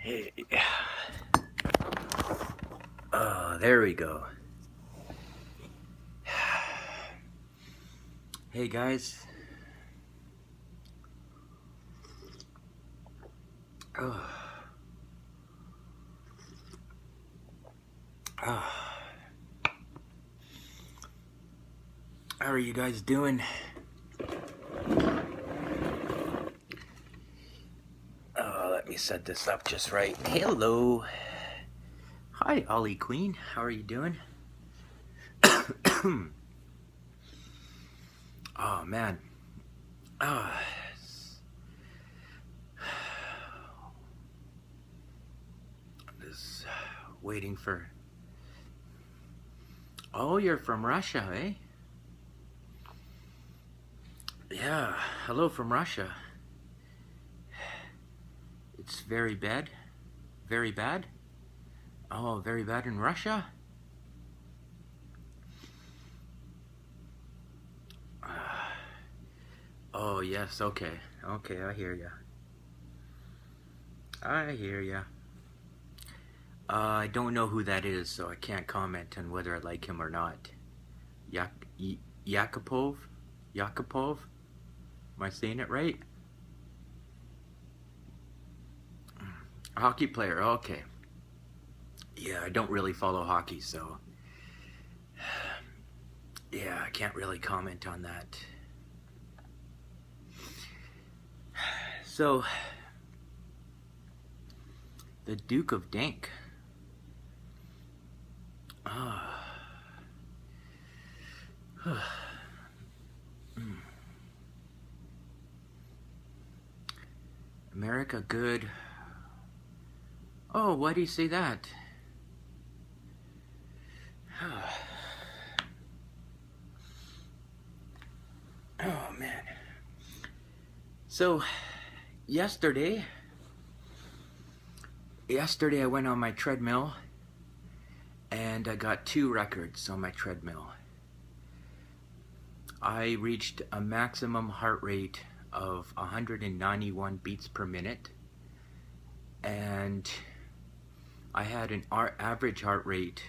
Hey, oh, there we go. Hey guys. Oh. Oh. How are you guys doing? Oh, let me set this up just right. Hello. Hi, Ollie Queen. How are you doing? Oh, man. Oh. Just waiting for... Oh, you're from Russia, eh? Yeah. Hello from Russia. It's very bad? Very bad? Oh, very bad in Russia? Oh, yes, okay. Okay, I hear ya. I hear ya. I don't know who that is, so I can't comment on whether I like him or not. Yakupov? Yakupov? Am I saying it right? A hockey player, okay. Yeah, I don't really follow hockey, so... Yeah, I can't really comment on that. So... The Duke of Dank. America good. Oh, why do you say that? Oh, man. So, yesterday I went on my treadmill and I got 2 records on my treadmill. I reached a maximum heart rate of 191 beats per minute, and I had an average heart rate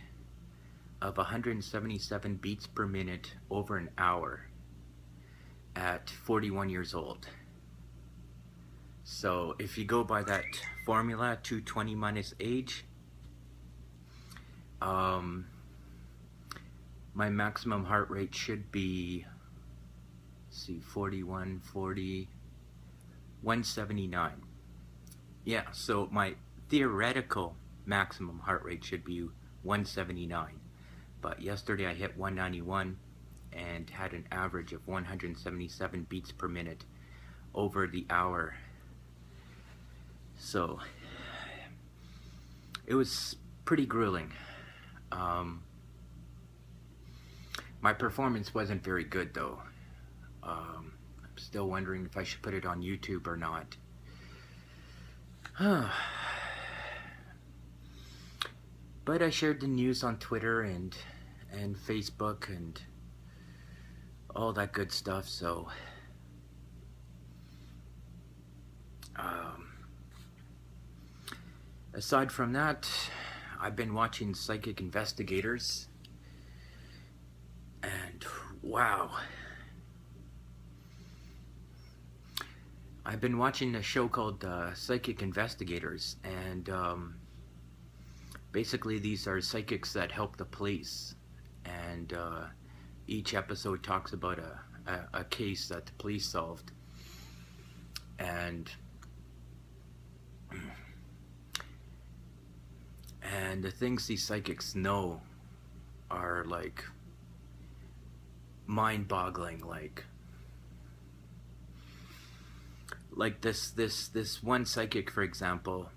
of 177 beats per minute over an hour at 41 years old. So if you go by that formula, 220 minus age, my maximum heart rate should be, let's see, 41, 40, 179. Yeah, so my theoretical maximum heart rate should be 179. But yesterday I hit 191 and had an average of 177 beats per minute over the hour. So it was pretty grueling. My performance wasn't very good though. I'm still wondering if I should put it on YouTube or not. But I shared the news on Twitter and Facebook and all that good stuff, so aside from that, I've been watching Psychic Investigators, and wow, I've been watching a show called Psychic Investigators, and basically these are psychics that help the police, and each episode talks about a case that the police solved, and the things these psychics know are like mind-boggling. Like this one psychic, for example,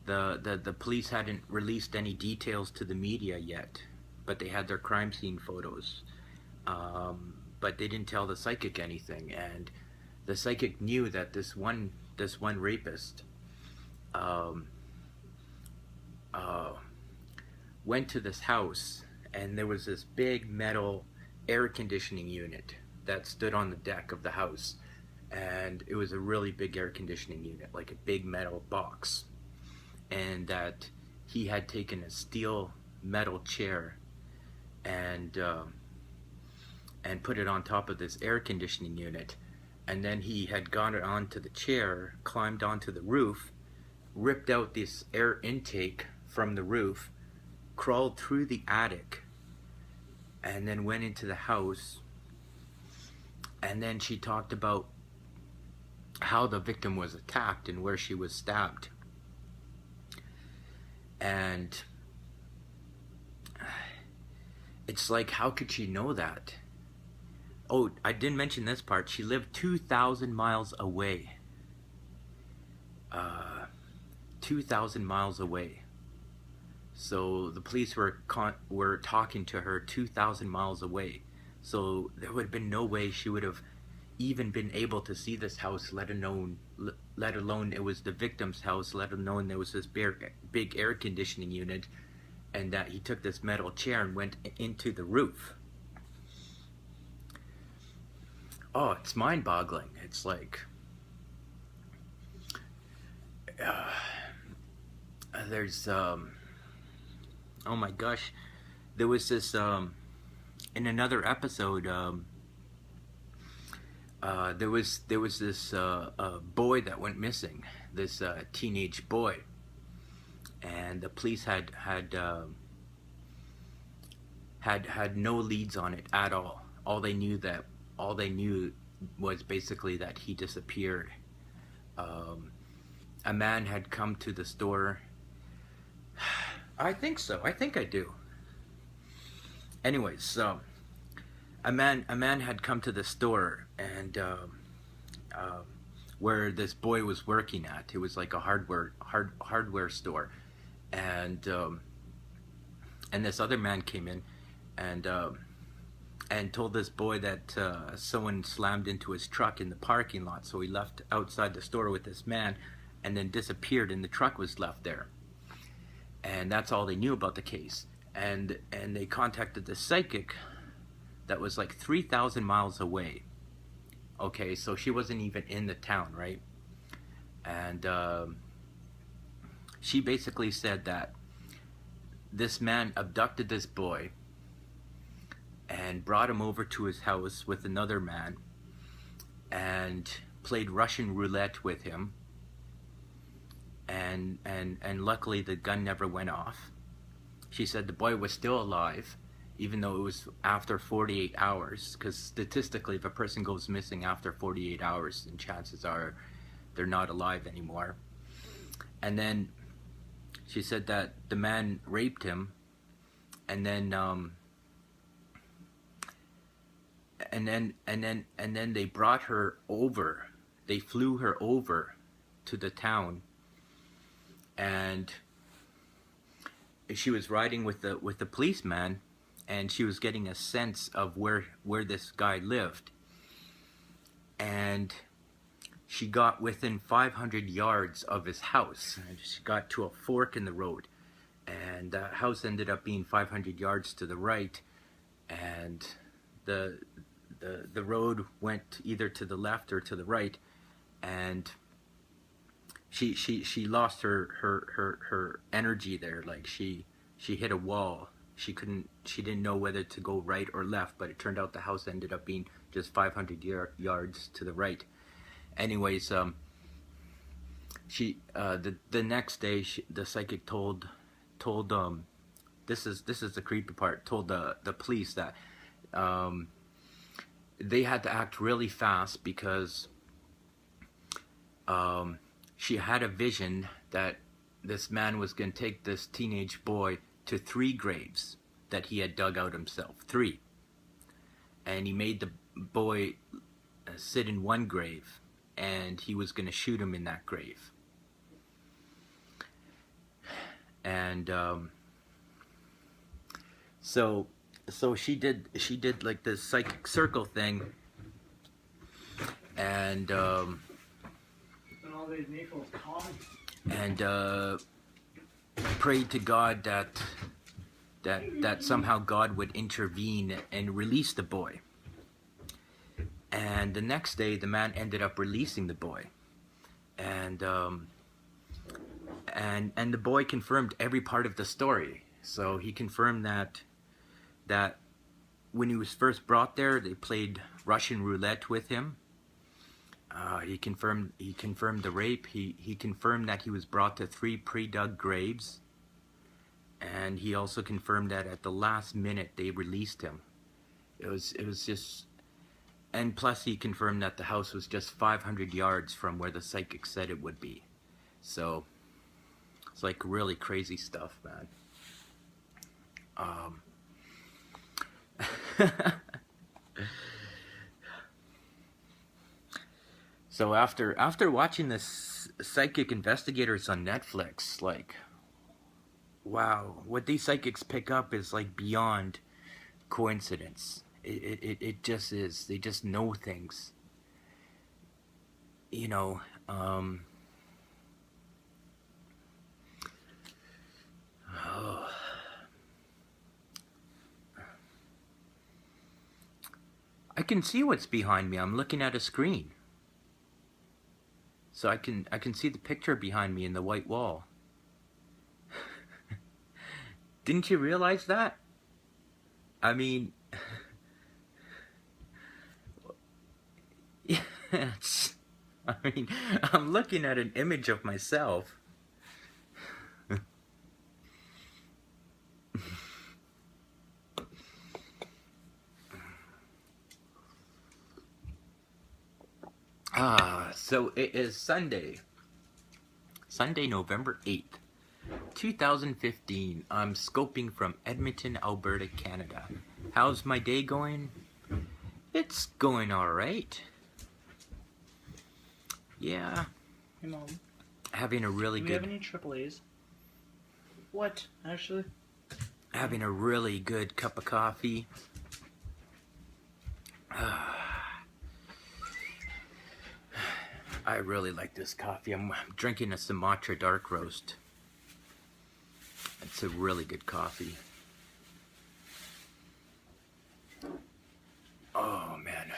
the police hadn't released any details to the media yet, but they had their crime scene photos, but they didn't tell the psychic anything, and the psychic knew that this one rapist went to this house, and there was this big metal air conditioning unit that stood on the deck of the house, and it was a really big air conditioning unit, like a big metal box. and that he had taken a steel metal chair and put it on top of this air conditioning unit, and then he had gone onto the chair, climbed onto the roof, ripped out this air intake from the roof, crawled through the attic, and then went into the house. And then she talked about how the victim was attacked and where she was stabbed. And it's like, how could she know that? Oh, I didn't mention this part. She lived 2,000 miles away. 2,000 miles away. So the police were talking to her 2,000 miles away. So there would have been no way she would have even been able to see this house, let alone it was the victim's house, let alone there was this big air conditioning unit, and that he took this metal chair and went into the roof. Oh, it's mind-boggling. It's like, there's, oh my gosh, there was this, in another episode, there was this boy that went missing, this teenage boy, and the police had no leads on it at all. All they knew was basically that he disappeared. A man had come to the store. I think so. I think I do. Anyways, so a man had come to the store, and where this boy was working at. It was like a hardware store, and this other man came in and told this boy that someone slammed into his truck in the parking lot. So he left outside the store with this man, and then disappeared, and the truck was left there. And that's all they knew about the case. And they contacted the psychic that was like 3,000 miles away. Okay, so she wasn't even in the town, right? And she basically said that this man abducted this boy and brought him over to his house with another man and played Russian roulette with him. And luckily the gun never went off. She said the boy was still alive, even though it was after 48 hours, because statistically if a person goes missing after 48 hours, then chances are they're not alive anymore. And then she said that the man raped him, and then they brought her over. They flew her over to the town, and she was riding with the policeman, and she was getting a sense of where this guy lived. And she got within 500 yards of his house. And she got to a fork in the road, and the house ended up being 500 yards to the right, and the road went either to the left or to the right, and she lost her energy there. Like she hit a wall. She didn't know whether to go right or left, but it turned out the house ended up being just 500 yards to the right. Anyways, the next day the psychic told this is the creepy part, told the police that they had to act really fast because she had a vision that this man was going to take this teenage boy to 3 graves that he had dug out himself. 3. And he made the boy sit in one grave, and he was going to shoot him in that grave. And so she did like this psychic circle thing, and prayed to God that somehow God would intervene and release the boy. And the next day the man ended up releasing the boy, and and the boy confirmed every part of the story. So he confirmed that when he was first brought there, they played Russian roulette with him. He confirmed the rape. He confirmed that he was brought to 3 pre-dug graves, and he also confirmed that at the last minute they released him. It was just, and plus he confirmed that the house was just 500 yards from where the psychic said it would be. So it's like really crazy stuff, man. So after watching this Psychic Investigators on Netflix, like, wow, what these psychics pick up is like beyond coincidence. It just is. They just know things. You know, oh. I can see what's behind me. I'm looking at a screen. So I can see the picture behind me in the white wall. Didn't you realize that? I mean, yes. I mean, I'm looking at an image of myself. So it is Sunday, November 8th, 2015. I'm scoping from Edmonton, Alberta, Canada. How's my day going? It's going alright. Yeah. Hey, Mom. Having a really Do we good... have any AAAs? What, actually? Having a really good cup of coffee. I really like this coffee. I'm drinking a Sumatra dark roast. It's a really good coffee. Oh man.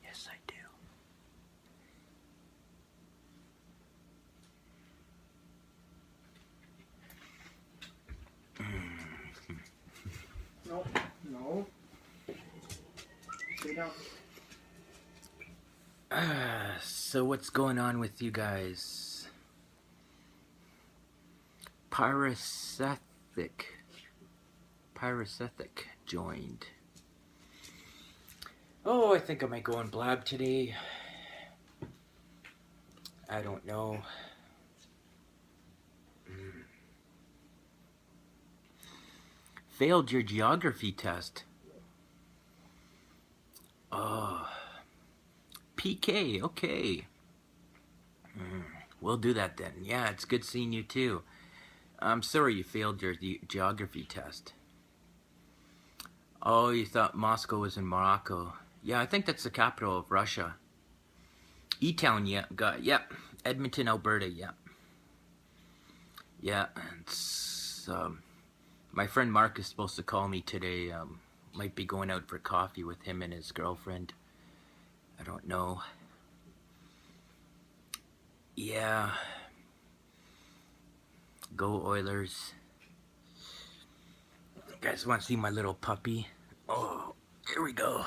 Yes, I do. No, no. Stay down. So what's going on with you guys? Parasithic joined. Oh, I think I might go on Blab today. I don't know. Failed your geography test. Oh. PK, okay. We'll do that then. Yeah, it's good seeing you too. I'm sorry you failed your geography test. Oh, you thought Moscow was in Morocco. Yeah, I think that's the capital of Russia. E-Town, yeah, yep. Edmonton, Alberta, yeah. Yeah, it's, my friend Mark is supposed to call me today. Might be going out for coffee with him and his girlfriend. I don't know. Yeah. Go Oilers. You guys want to see my little puppy? Oh, here we go.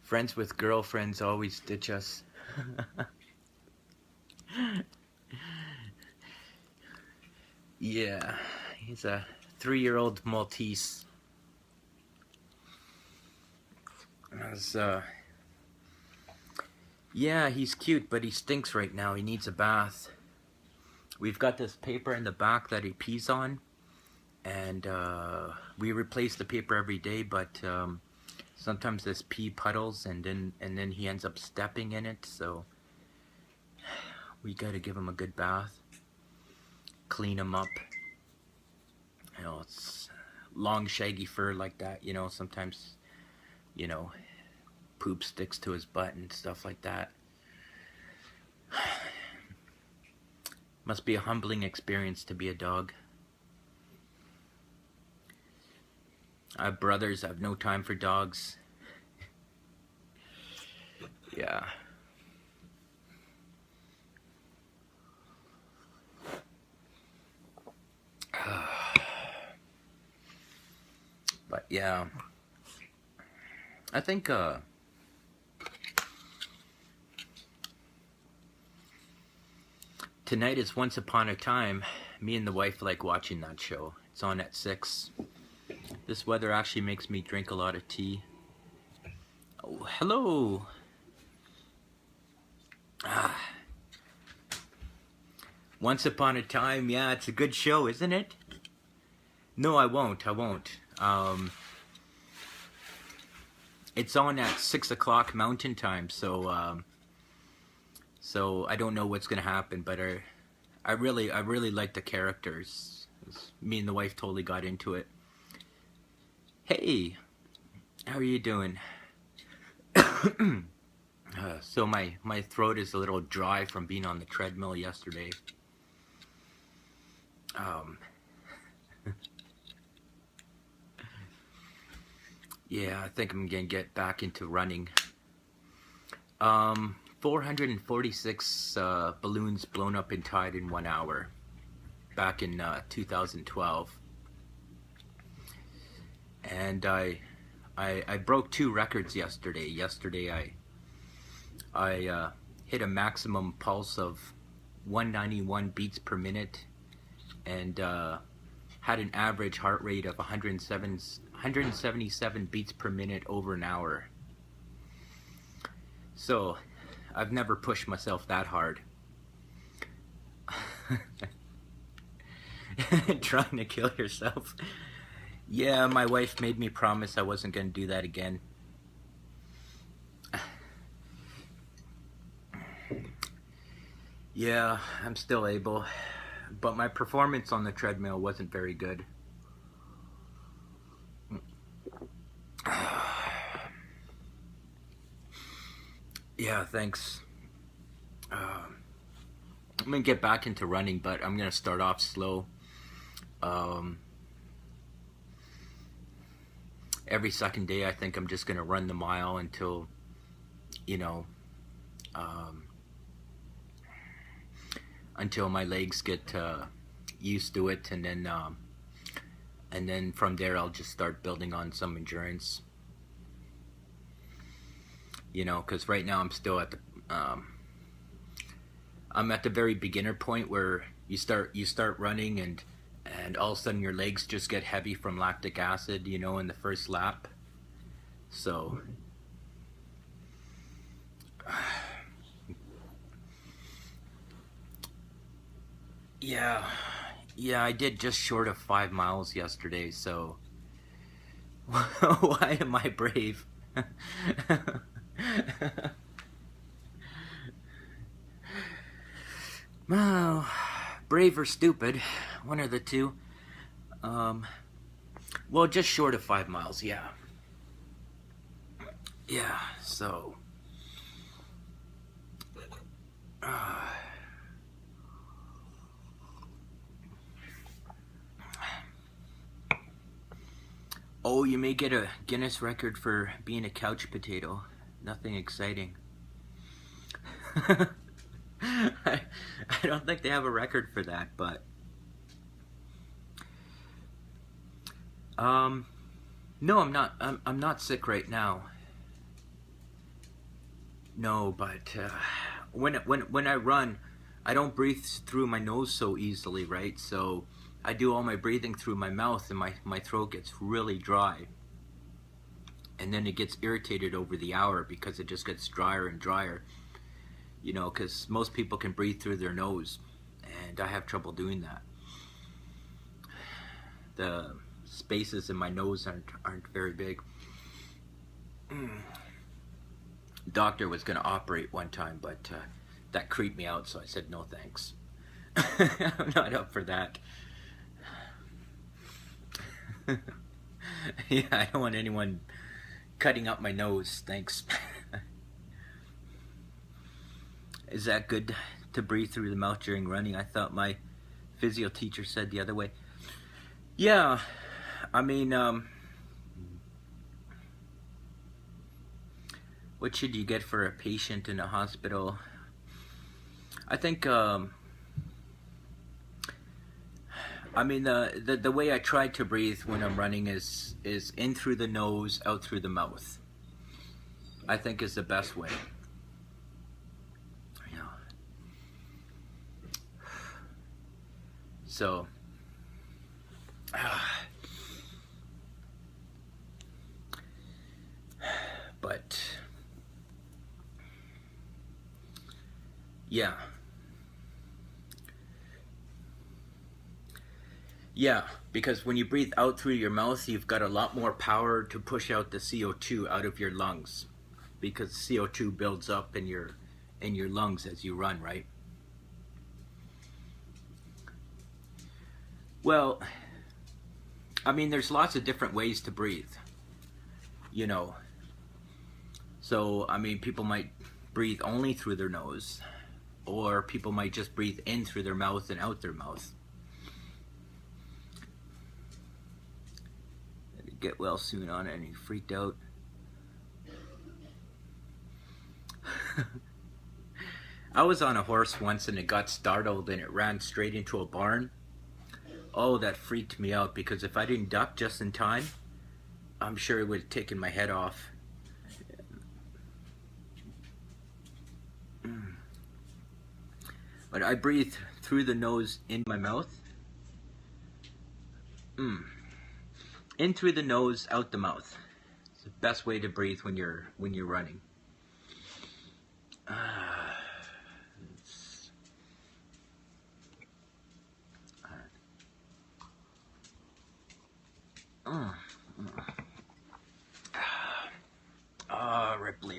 Friends with girlfriends always ditch us. Yeah, he's a 3-year-old Maltese. Yeah, he's cute, but he stinks right now. He needs a bath. We've got this paper in the back that he pees on, and we replace the paper every day, but sometimes this pee puddles, and then he ends up stepping in it, so we gotta give him a good bath, clean him up. You know, it's long shaggy fur like that, you know, sometimes, you know, poop sticks to his butt and stuff like that. Must be a humbling experience to be a dog. I have brothers. I have no time for dogs. Yeah. But yeah, I think tonight is Once Upon a Time. Me and the wife like watching that show. It's on at 6. This weather actually makes me drink a lot of tea. Oh, hello. Once Upon a Time, yeah, it's a good show, isn't it? No, I won't. It's on at 6 o'clock Mountain Time, so I don't know what's gonna happen, but I really like the characters. Me and the wife totally got into it. Hey, how are you doing? So my throat is a little dry from being on the treadmill yesterday. Yeah, I think I'm gonna get back into running. 446 balloons blown up and tied in 1 hour back in 2012. And I broke 2 records yesterday. Yesterday I hit a maximum pulse of 191 beats per minute and had an average heart rate of 177 beats per minute over an hour. So I've never pushed myself that hard. Trying to kill yourself. Yeah, my wife made me promise I wasn't going to do that again. Yeah, I'm still able, but my performance on the treadmill wasn't very good. Yeah, thanks. I'm gonna get back into running, but I'm gonna start off slow. Every second day, I think I'm just gonna run the mile until, you know, until my legs get used to it, and then from there I'll just start building on some endurance. You know, because right now I'm still at the I'm at the very beginner point where you start running and all of a sudden your legs just get heavy from lactic acid, you know, in the first lap. So yeah, I did just short of 5 miles yesterday, so why am I brave? Well, brave or stupid, one or the two. Well, just short of 5 miles, yeah. Yeah, so oh, you may get a Guinness record for being a couch potato. Nothing exciting. I don't think they have a record for that, but no, I'm not. I'm not sick right now. No, but when I run, I don't breathe through my nose so easily, right? So I do all my breathing through my mouth, and my throat gets really dry. And then it gets irritated over the hour because it just gets drier and drier. You know, because most people can breathe through their nose, and I have trouble doing that. The spaces in my nose aren't very big. Doctor was going to operate one time, but that creeped me out, so I said no thanks. I'm not up for that. Yeah, I don't want anyone cutting up my nose, thanks. Is that good to breathe through the mouth during running? I thought my physio teacher said the other way. Yeah, I mean, What should you get for a patient in a hospital? I think, I mean, the way I try to breathe when I'm running is in through the nose, out through the mouth. I think is the best way. Yeah. So, but yeah. Yeah, because when you breathe out through your mouth, you've got a lot more power to push out the CO2 out of your lungs, because CO2 builds up in your lungs as you run, right? Well, I mean, there's lots of different ways to breathe, you know. So, I mean, people might breathe only through their nose, or people might just breathe in through their mouth and out their mouth. Get well soon on it, and he freaked out. I was on a horse once and it got startled and it ran straight into a barn. Oh, that freaked me out, because if I didn't duck just in time, I'm sure it would have taken my head off. But I breathe through the nose in my mouth. In through the nose, out the mouth. It's the best way to breathe when you're running.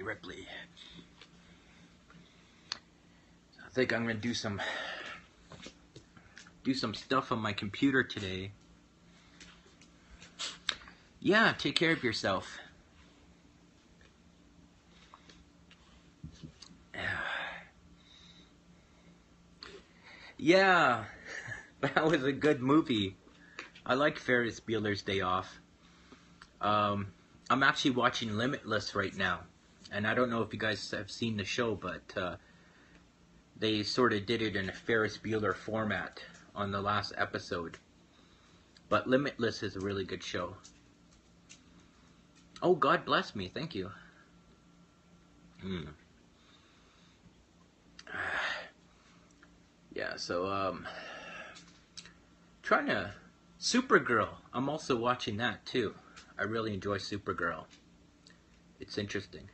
Ripley. I think I'm gonna do some stuff on my computer today. Yeah, take care of yourself. Yeah, that was a good movie. I like Ferris Bueller's Day Off. I'm actually watching Limitless right now, and I don't know if you guys have seen the show, but they sort of did it in a Ferris Bueller format on the last episode. But Limitless is a really good show. Oh, God bless me. Thank you. Yeah, so, trying to... Supergirl. I'm also watching that, too. I really enjoy Supergirl. It's interesting.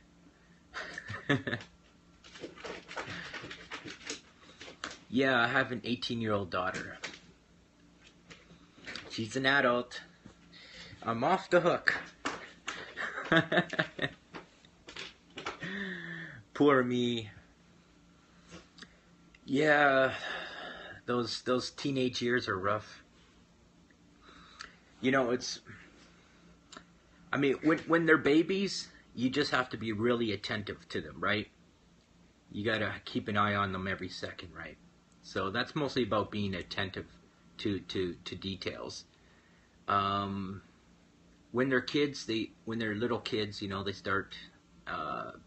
Yeah, I have an 18-year-old daughter. She's an adult. I'm off the hook. Poor me. Yeah, those teenage years are rough. You know, I mean, when they're babies, you just have to be really attentive to them, right? You gotta keep an eye on them every second, right? So that's mostly about being attentive to details. When they're kids, when they're little kids, you know, they start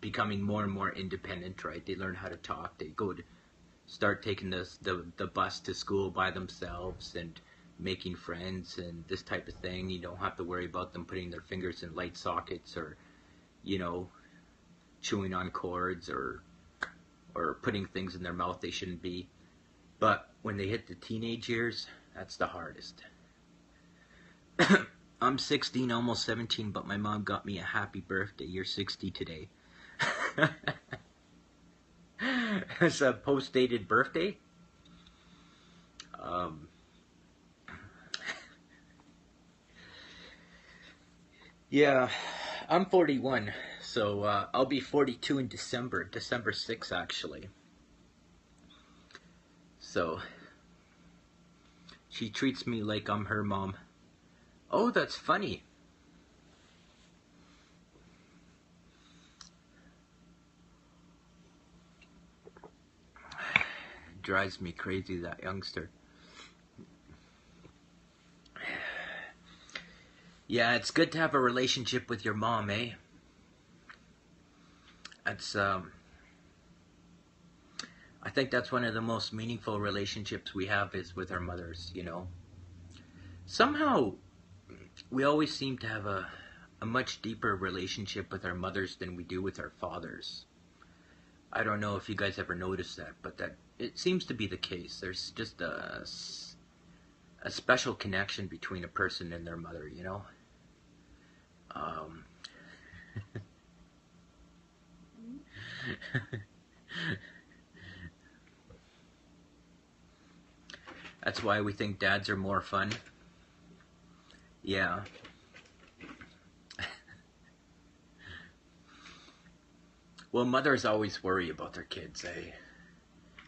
becoming more and more independent, right? They learn how to talk. They start taking the bus to school by themselves and making friends and this type of thing. You don't have to worry about them putting their fingers in light sockets, or, you know, chewing on cords, or putting things in their mouth they shouldn't be. But when they hit the teenage years, that's the hardest. I'm 16, almost 17, but my mom got me a happy birthday. You're 60 today. It's a post-dated birthday. Yeah, I'm 41, so I'll be 42 in December 6th, actually. So, she treats me like I'm her mom. Oh, that's funny. Drives me crazy, that youngster. Yeah, it's good to have a relationship with your mom, eh? That's I think that's one of the most meaningful relationships we have is with our mothers, you know. Somehow we always seem to have a much deeper relationship with our mothers than we do with our fathers. I don't know if you guys ever noticed that, but that it seems to be the case. There's just a special connection between a person and their mother, you know. Um, that's why we think dads are more fun. Yeah. Well, mothers always worry about their kids.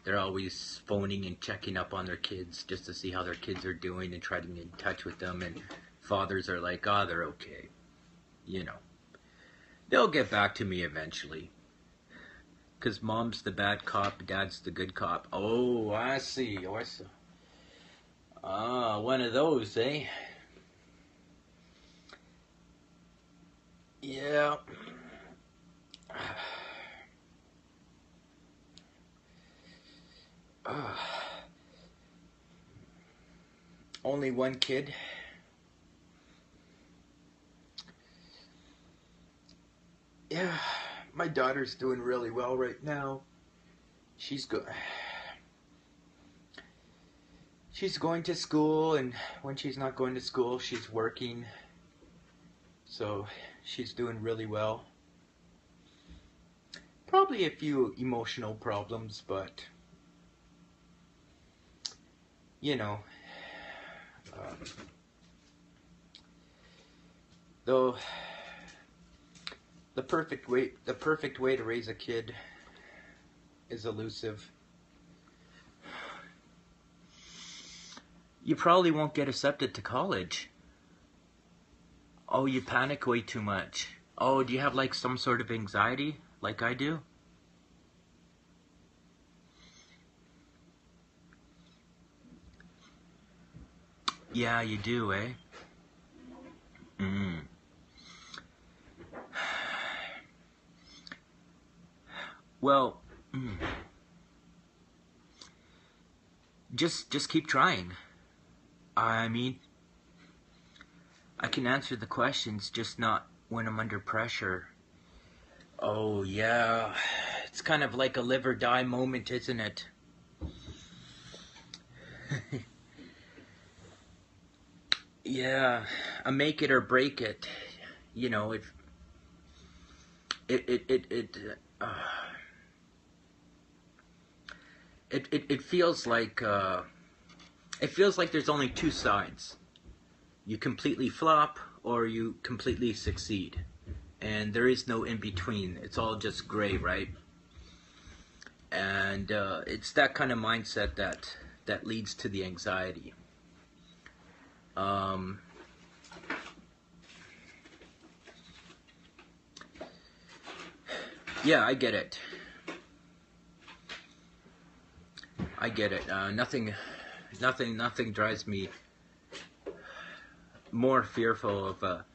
They're always phoning and checking up on their kids just to see how their kids are doing and trying to get in touch with them. And fathers are like, oh, they're okay. You know, they'll get back to me eventually. Because mom's the bad cop, dad's the good cop. Oh, I see. Oh, I see. Ah, one of those, eh? Yeah. Only one kid. Yeah, my daughter's doing really well right now. She's go. She's going to school, and when she's not going to school, she's working. So she's doing really well. Probably a few emotional problems, but you know, um, though the perfect way to raise a kid is elusive. You probably won't get accepted to college. Oh, you panic way too much. Oh, do you have like some sort of anxiety like I do? Yeah, you do, eh? Mm. Well, just keep trying. I mean, I can answer the questions, just not when I'm under pressure. Oh, yeah. It's kind of like a live or die moment, isn't it? Yeah, a make it or break it. You know, it, it, it, it, uh, it feels like there's only two sides. You completely flop or you completely succeed. And there is no in between. It's all just gray, right? And it's that kind of mindset that leads to the anxiety. Um, yeah, I get it. I get it. Nothing drives me more fearful of a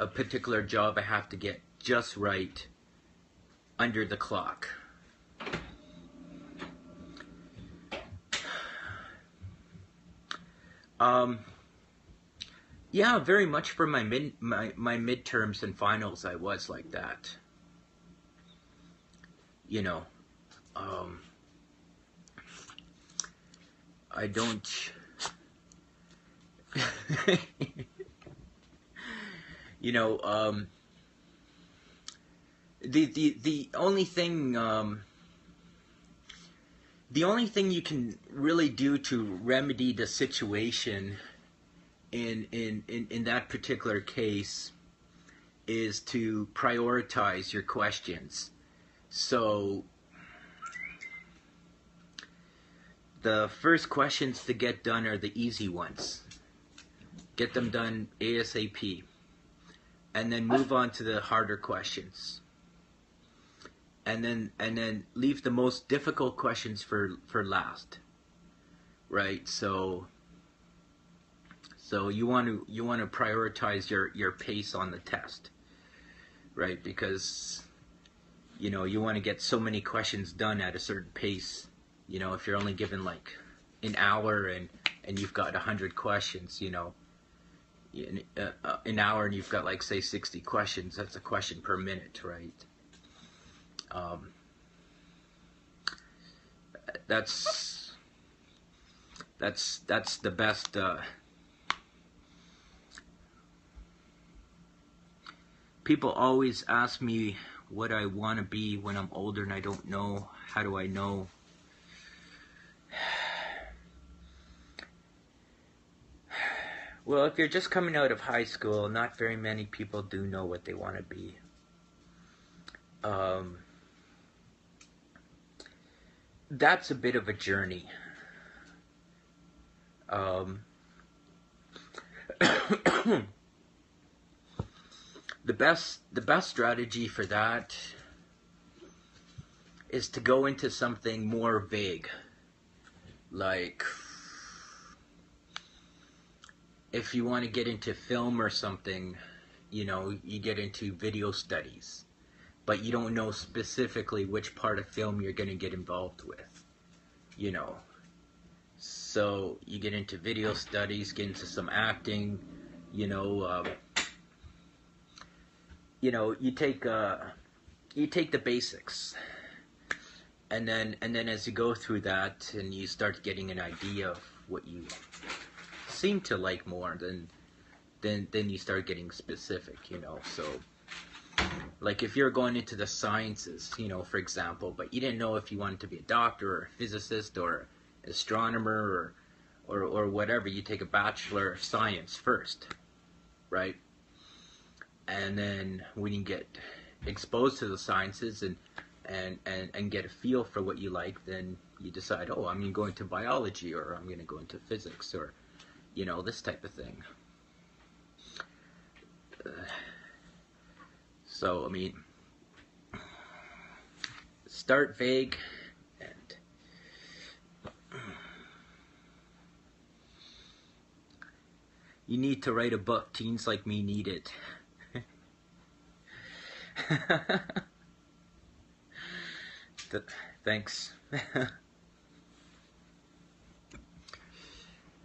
particular job I have to get just right under the clock. Um, yeah, very much for my midterms and finals, I was like that. You know, um, I don't. You know, the only thing you can really do to remedy the situation in that particular case is to prioritize your questions. So the first questions to get done are the easy ones. Get them done ASAP. And then move on to the harder questions. And then leave the most difficult questions for last. Right? So you want to prioritize your pace on the test. Right? Because you know, you want to get so many questions done at a certain pace. You know, if you're only given like an hour and you've got 100 questions, you know, in an hour and you've got like say 60 questions, that's a question per minute, right? That's the best. People always ask me what I want to be when I'm older, and I don't know. How do I know? Well, if you're just coming out of high school, not very many people do know what they want to be. That's a bit of a journey. The best strategy for that is to go into something more vague. Like, if you want to get into film or something, you know, you get into video studies, but you don't know specifically which part of film you're going to get involved with, you know. So you get into video studies, get into some acting, you know, you take the basics, and then as you go through that and you start getting an idea of what you seem to like more, then you start getting specific, you know. So like if you're going into the sciences, you know, for example, but you didn't know if you wanted to be a doctor or a physicist or astronomer or whatever, you take a Bachelor of Science first, right? And then when you get exposed to the sciences and get a feel for what you like, then you decide, oh, I'm going to go into biology, or I'm going to go into physics, or, you know, this type of thing. So, I mean, start vague, and you need to write a book. Teens like me need it. Thanks.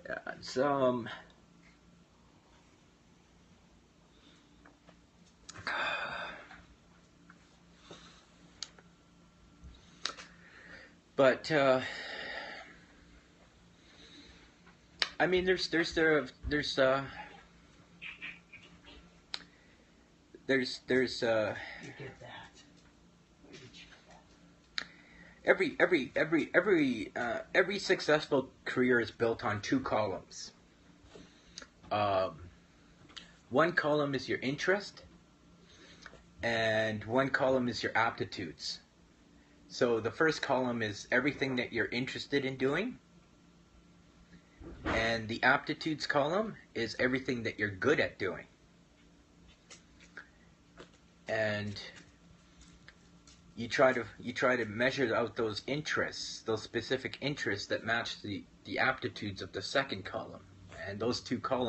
Yeah, so but I mean, there's You get that. Every successful career is built on two columns. One column is your interest, and one column is your aptitudes. So the first column is everything that you're interested in doing, and the aptitudes column is everything that you're good at doing. And you try to measure out those interests, those specific interests that match the aptitudes of the second column, and those two columns